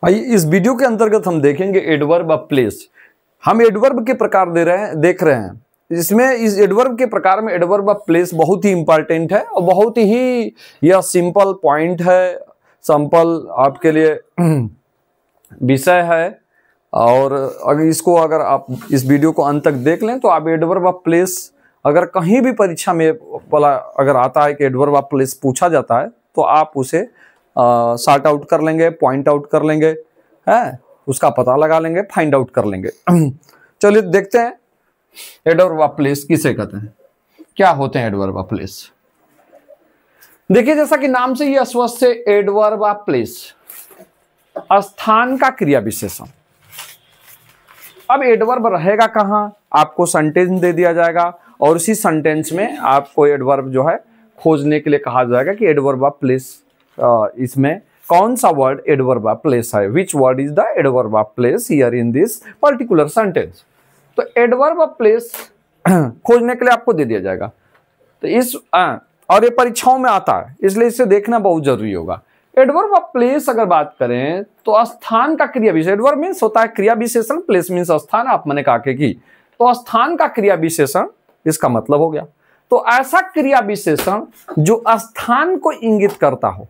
आइए इस वीडियो के अंतर्गत हम देखेंगे एडवर्ब ऑफ प्लेस। हम एडवर्ब के प्रकार देख रहे हैं। इसमें इस एडवर्ब के प्रकार में एडवर्ब ऑफ प्लेस बहुत ही इंपॉर्टेंट है और बहुत ही यह सिंपल पॉइंट है, सिंपल आपके लिए विषय है। और अगर आप इस वीडियो को अंत तक देख लें तो आप एडवर्ब ऑफ प्लेस अगर कहीं भी परीक्षा में वाला अगर आता है कि एडवर्ब ऑफ प्लेस पूछा जाता है तो आप उसे सॉर्ट आउट कर लेंगे, पॉइंट आउट कर लेंगे, है उसका पता लगा लेंगे, फाइंड आउट कर लेंगे। चलिए देखते हैं एडवर्ब ऑफ प्लेस किसे कहते हैं, क्या होते हैं एडवर्ब ऑफ प्लेस। देखिए जैसा कि नाम से ही स्पष्ट है, एडवर्ब ऑफ प्लेस स्थान का क्रिया विशेषण। अब एडवर्ब रहेगा कहां, आपको सेंटेंस दे दिया जाएगा और उसी सेंटेंस में आपको एडवर्ब जो है खोजने के लिए कहा जाएगा कि एडवर्ब ऑफ प्लेस इसमें कौन सा वर्ड एडवर्ब ऑफ प्लेस है, which word is the adverb of place here in this particular sentence. तो एडवर्ब ऑफ प्लेस खोजने के लिए आपको दे दिया जाएगा। तो इस और ये परीक्षाओं में आता है इसलिए इसे देखना बहुत जरूरी होगा। एडवर्ब ऑफ प्लेस अगर बात करें तो स्थान का क्रिया विशेषण। एडवर्ब मीन्स होता है क्रिया विशेषण, प्लेस मीन्स स्थान, आप मैंने कहा कि तो स्थान का क्रिया विशेषण इसका मतलब हो गया। तो ऐसा क्रिया विशेषण जो स्थान को इंगित करता हो,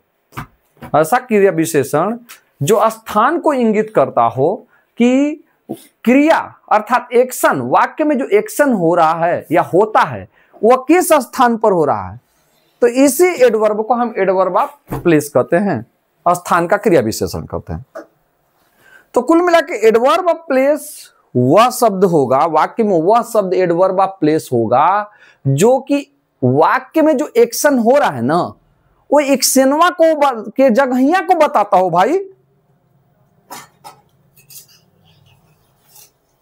ऐसा क्रिया विशेषण जो स्थान को इंगित करता हो कि क्रिया अर्थात एक्शन, वाक्य में जो एक्शन हो रहा है या होता है वह किस स्थान पर हो रहा है, तो इसी एडवर्ब को हम एडवर्ब ऑफ प्लेस कहते हैं, स्थान का क्रिया विशेषण कहते हैं। तो कुल मिला के एडवर्ब ऑफ प्लेस वह शब्द होगा, वाक्य में वह शब्द एडवर्ब ऑफ प्लेस होगा जो कि वाक्य में जो एक्शन हो रहा है ना वो एक्शनवा को के जगहिया को बताता हो भाई।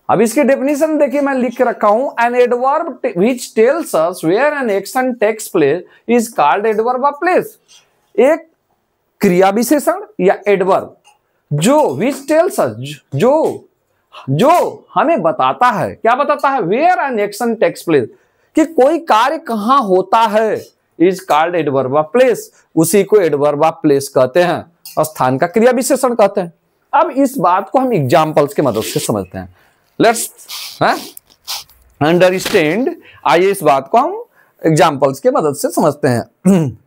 अब इसकी डेफिनेशन देखिए मैं लिख के रखा हूं, an adverb which tells us where an action takes place is called adverb of place. एक क्रिया विशेषण या एडवर्ब जो व्हिच टेल्स अस जो हमें बताता है, क्या बताता है, where an action takes place, कि कोई कार्य कहां होता है, is called adverb of place, उसी को एडवर्ब ऑफ प्लेस कहते हैं, स्थान का क्रिया विशेषण कहते हैं। अब इस बात को हम एग्जांपल्स की मदद से समझते हैं। लेट्स अंडरस्टैंड, आइए इस बात को हम एग्जांपल्स के मदद से समझते हैं।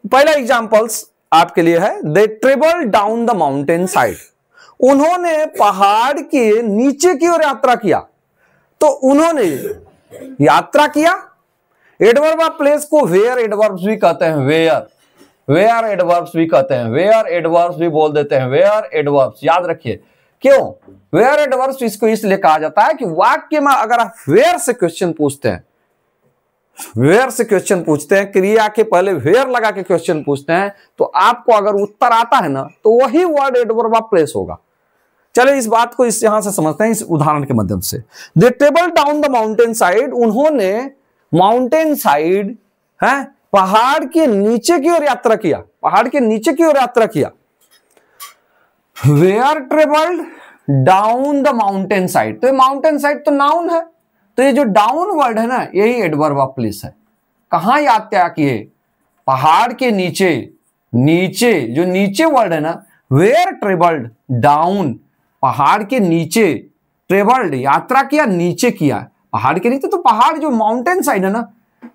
पहला एग्जांपल्स आपके लिए है, they travel down the mountain side. उन्होंने पहाड़ के नीचे की ओर यात्रा किया। तो उन्होंने यात्रा किया, एडवर्ब ऑफ प्लेस को वेयर एडवर्ब्स भी कहते हैं, वेयर एडवर्ब्स भी कहते हैं, वेयर एडवर्ब्स भी बोल देते हैं, वेयर एडवर्ब्स, याद रखिए। क्यों वेयर एडवर्ब्स इसको इसलिए कहा जाता है कि वाक्य में अगर आप वेयर से क्वेश्चन पूछते हैं, वेयर से क्वेश्चन पूछते हैं, क्रिया के पहले वेयर लगा के क्वेश्चन पूछते हैं, तो आपको अगर उत्तर आता है ना तो वही वर्ड एडवर्ब ऑफ प्लेस होगा। चलिए इस बात को इस यहां से समझते हैं इस उदाहरण के माध्यम से। They travel down the mountain side, उन्होंने माउंटेन साइड है पहाड़ के नीचे की ओर यात्रा किया, पहाड़ के नीचे की ओर यात्रा किया। Where travelled down the mountain side, तो माउंटेन साइड तो नाउन है, तो ये जो डाउन वर्ड है ना यही एडवर्ब ऑफ प्लेस है। कहां यात्रा किए, पहाड़ के नीचे, नीचे जो नीचे वर्ड है ना, वेयर ट्रेवल्ड डाउन, पहाड़ के नीचे, ट्रेवल्ड यात्रा किया, नीचे किया, पहाड़ के नीचे। तो पहाड़ जो माउंटेन साइड है ना,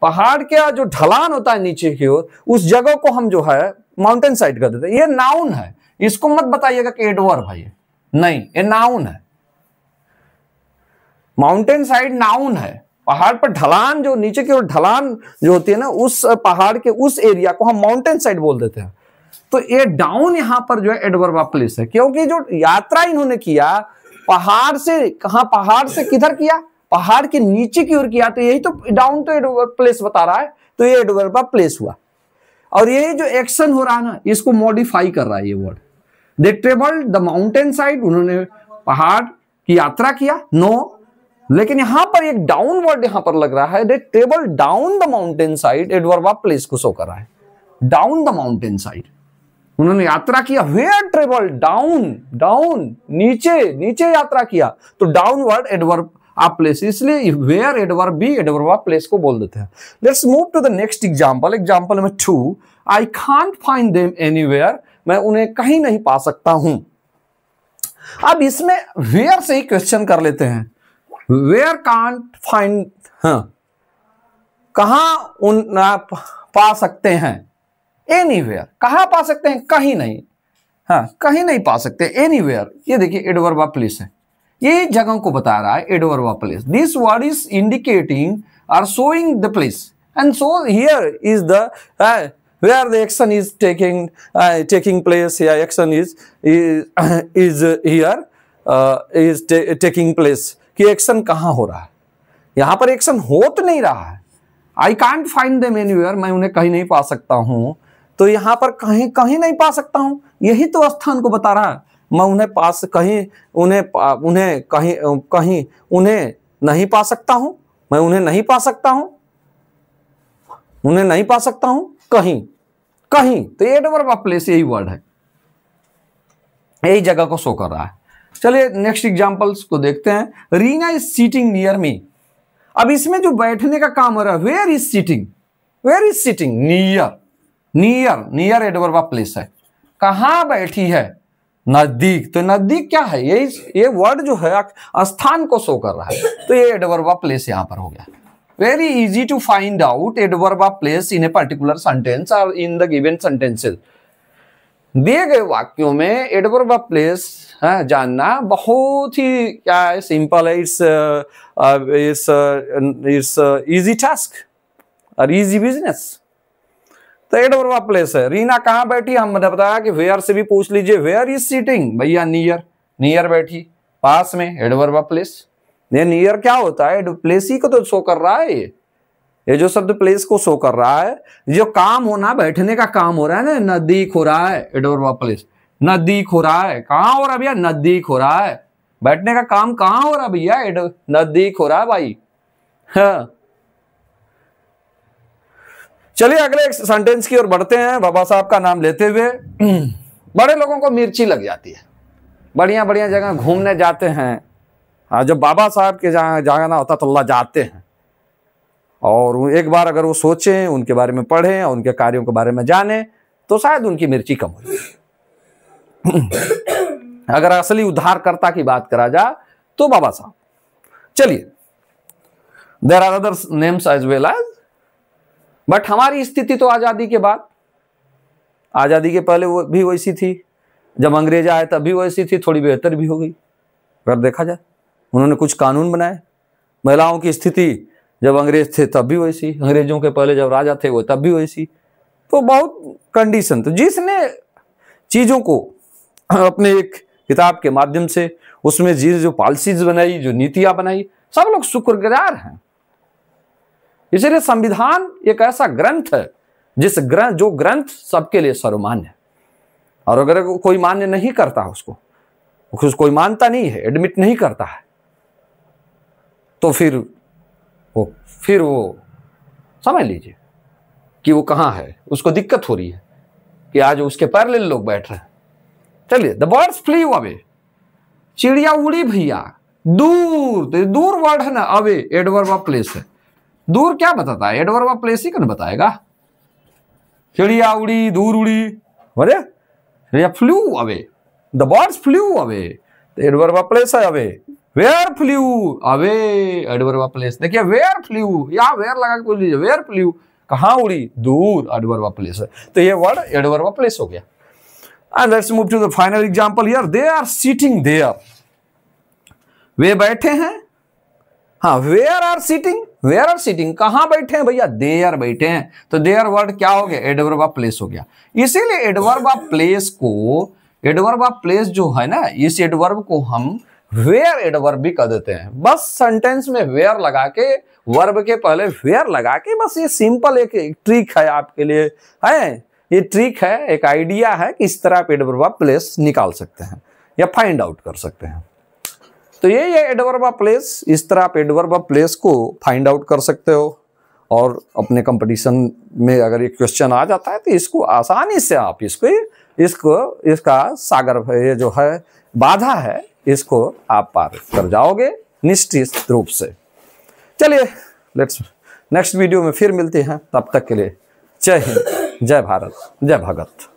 पहाड़ का जो ढलान होता है नीचे की ओर, उस जगह को हम जो है माउंटेन साइड कर देते हैं। ये नाउन है, इसको मत बताइएगा कि एडवर्ब है, ये नहीं, ये नाउन है। माउंटेन साइड नाउन है, पहाड़ पर ढलान जो नीचे की ओर ढलान जो होती है ना, उस पहाड़ के उस एरिया को हम माउंटेन साइड बोल देते हैं। तो ये डाउन यहां पर जो है एडवर्ब ऑफ प्लेस है, क्योंकि जो यात्रा इन्होंने किया पहाड़ से, कहां, पहाड़ से किधर किया, पहाड़ के नीचे की ओर किया, तो यही तो डाउन तो एडवर्ब प्लेस बता रहा है, तो ये एडवर्ब ऑफ प्लेस हुआ। और ये जो एक्शन हो रहा है ना इसको मॉडिफाई कर रहा है ये word. They travelled the mountain side, उन्होंने पहाड़ की यात्रा किया, नो, लेकिन यहां पर एक डाउन वर्ड यहां पर लग रहा है, they travel down the mountain side, adverb of place को शो कर रहा है। डाउन द माउंटेन साइड उन्होंने यात्रा किया, वेयर ट्रेवल डाउन, डाउन नीचे, नीचे यात्रा किया, तो down word adverb of place, इसलिए वेयर एडवर्ब भी एडवर्ब ऑफ प्लेस को बोल देते हैं। Let's move to the next example, example number 2, I can't find them anywhere, मैं उन्हें कहीं नहीं पा सकता हूं। अब इसमें वेयर से ही क्वेश्चन कर लेते हैं। वेयर कांट फाइंड, हाँ, कहां उन आप पा सकते हैं, एनीवेयर, कहां पा सकते हैं, कहीं नहीं, हाँ कहीं नहीं पा सकते, एनीवेयर। ये देखिए एडवर्ब ऑफ प्लेस है, ये जगह को बता रहा है adverb of place. This word is indicating और showing the place and so here is the where the action is taking place, या action is here is taking place, कि एक्शन कहां हो रहा है। यहां पर एक्शन हो तो नहीं रहा है। आई कांट फाइंड देम एनीवेयर, मैं उन्हें कहीं नहीं पा सकता हूं, तो यहां पर कहीं नहीं पा सकता हूं, यही तो स्थान को बता रहा है। मैं उन्हें पास कहीं उन्हें कहीं उन्हें नहीं पा सकता हूं, मैं उन्हें नहीं पा सकता हूं, उन्हें नहीं पा सकता हूं कहीं, तो एडवर्ब ऑफ प्लेस यही वर्ड है, यही जगह को शो कर रहा है। चलिए नेक्स्ट एग्जांपल्स को देखते हैं। Reena is sitting near me. अब इसमें जो बैठने का काम हो रहा है, where is sitting, near adverb of place है। कहां बैठी है, नजदीक, तो नजदीक क्या है, ये वर्ड जो है स्थान को शो कर रहा है, तो ये एडवर्ब ऑफ प्लेस यहां पर हो गया। Very easy to find out adverb of place in a particular sentence or in the given sentences. दिए गए वाक्यों में एडवर्ब ऑफ प्लेस जानना बहुत ही क्या है, सिंपल है। इट्स इजी टास्क और इजी बिजनेस। तो एडवर्ब ऑफ प्लेस है। रीना कहाँ बैठी, हमने बताया कि वेयर से भी पूछ लीजिए। वेयर इज सीटिंग, भैया नियर बैठी, पास में, एडवर्ब ऑफ प्लेस। ये नियर क्या होता है, प्लेस ही को तो शो कर रहा है। ये जो शब्द प्लेस को शो कर रहा है, जो काम होना, बैठने का काम हो रहा है ना, नजदीक हो रहा है, एडवर्ब ऑफ प्लेस नजदीक हो रहा है। कहां हो रहा है भैया, नजदीक हो रहा है। बैठने का काम कहां हो रहा है भैया, नजदीक हो रहा है भाई। हाँ। चलिए अगले सेंटेंस की ओर बढ़ते हैं। बाबा साहब का नाम लेते हुए, बड़े लोगों को मिर्ची लग जाती है, बढ़िया बढ़िया जगह घूमने जाते हैं। जब बाबा साहब के जहाँ जाना होता तो अल्लाह जाते हैं, और एक बार अगर वो सोचें, उनके बारे में पढ़ें और उनके कार्यों के बारे में जानें, तो शायद उनकी मिर्ची कम हो जाए। अगर असली उद्धारकर्ता की बात करा जाए तो बाबा साहब। चलिए, there are other names as well as, but हमारी स्थिति तो आजादी के बाद, आजादी के पहले वो भी वैसी थी, जब अंग्रेज आए तब भी वैसी थी, थोड़ी बेहतर भी हो गई अगर देखा जाए। उन्होंने कुछ कानून बनाए। महिलाओं की स्थिति जब अंग्रेज थे तब भी वैसी, अंग्रेजों के पहले जब राजा थे वो तब भी वैसी। तो बहुत कंडीशन। तो जिसने चीज़ों को अपने एक किताब के माध्यम से, उसमें जो पॉलिसीज बनाई, जो नीतियां बनाई, सब लोग शुक्रगुजार हैं। इसलिए संविधान एक ऐसा ग्रंथ है जो ग्रंथ सबके लिए सर्वमान्य है। और अगर कोई मान्य नहीं करता उसको कोई मानता नहीं है, एडमिट नहीं करता है, तो फिर वो समझ लीजिए कि वो कहाँ है, उसको दिक्कत हो रही है कि आज उसके पैरेलल लोग बैठ रहे हैं। चलिए, द बर्ड्स फ्ली अवे, चिड़िया उड़ी भैया दूर। तो दूर वर्ड है ना, अवे एडवर्ब ऑफ प्लेस है। दूर क्या बताता है, एडवर्ब ऑफ प्लेस ही कौन बताएगा। चिड़िया उड़ी, दूर उड़ी, अरे चिड़िया flew away, the birds flew away, adverb of place है away. Where flew away, adverb of place. देखिए वेयर फ्लू, या वेयर लगा के बोल लीजिए, वेयर फ्लू कहां उड़ी, दूर, एडवर्ब ऑफ प्लेस है। तो ये वर्ड एडवर्ब ऑफ प्लेस हो गया। And let's move to the final example here. They are sitting there, वे बैठे हैं। हाँ, वेयर आर सीटिंग, कहां बैठे हैं भैया, देयर बैठे हैं। तो देयर वर्ड क्या हो गया, एडवर्ब ऑफ प्लेस हो गया। इसीलिए एडवर्ब ऑफ प्लेस जो है ना, इस एडवर्ब को हम वेयर एडवर्ब भी कह देते हैं। बस सेंटेंस में वेयर लगा के, वर्ब के पहले वेयर लगा के, बस ये सिंपल एक ट्रिक है आपके लिए, है ये ट्रिक है, एक आइडिया है कि इस तरह आप एडवर्ब ऑफ प्लेस निकाल सकते हैं या फाइंड आउट कर सकते हैं। तो ये एडवर्ब ऑफ प्लेस, इस तरह आप एडवर्ब ऑफ प्लेस को फाइंड आउट कर सकते हो। और अपने कंपटीशन में अगर ये क्वेश्चन आ जाता है तो इसको आसानी से आप इसका सागर, ये जो है बाधा है, इसको आप पार कर जाओगे निश्चित रूप से। चलिए, नेक्स्ट वीडियो में फिर मिलते हैं। तब तक के लिए जय हिंद, जय भारत, जय भगत।